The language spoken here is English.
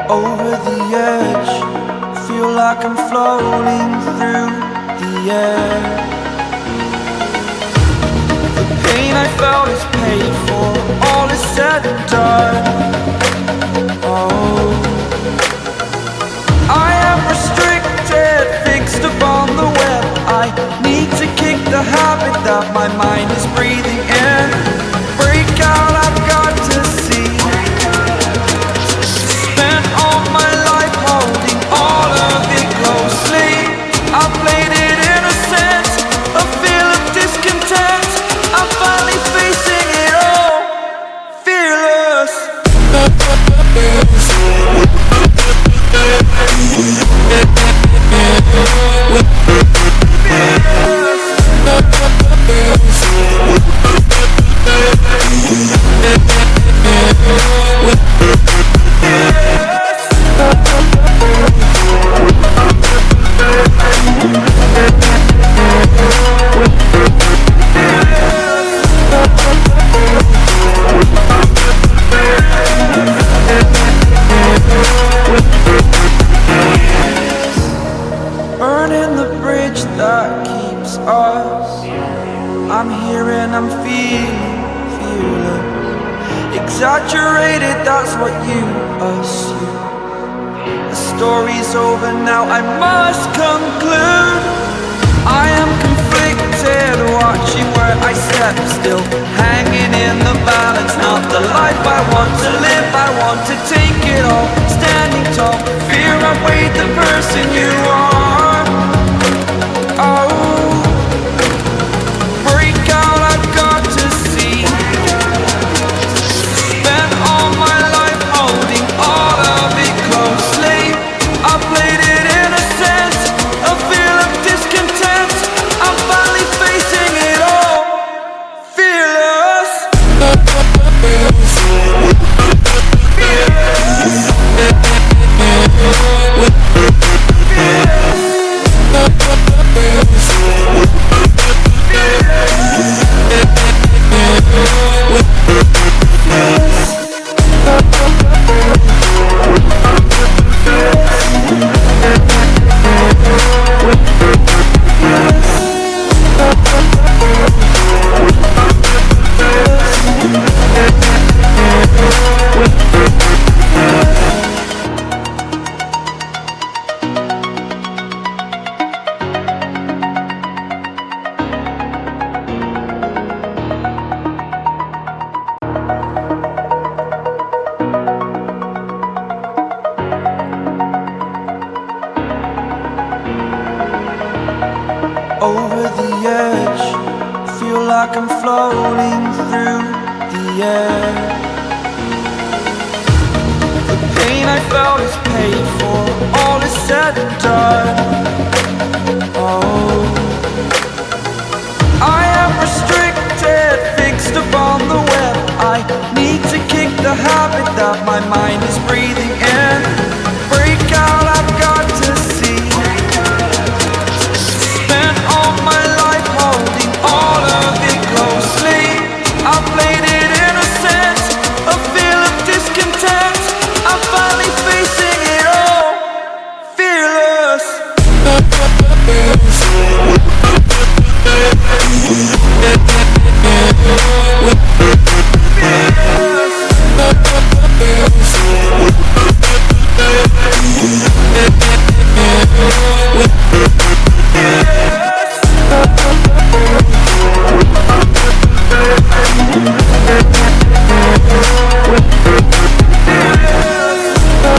Over the edge, feel like I'm floating through the air. The pain I felt is paid for, all is said and done. Oh, I am restricted, fixed upon the web. I need to kick the habit that my mind is breathing in. Break out, I've got to see. Spent all my life holding all of it closely. I played it innocent, a feel of discontent. I'm finally facing it all, fearless. Burning the bridge that keeps us. I'm here and I'm feeling fearless. Exaggerated, that's what you assume. The story's over now, I must conclude. I am conflicted, watching where I step still, hanging in the balance. Not the life I want to live, I want to take it all. Standing tall, fear outweighed the person you are. Oh, break out, I've got to see. Spent all my life holding all of it closely. I played it innocent, a feel of discontent. I'm finally facing it all, fearless. Over the edge, feel like I'm floating through the air. The pain I felt is paid for, all is said and done. Oh,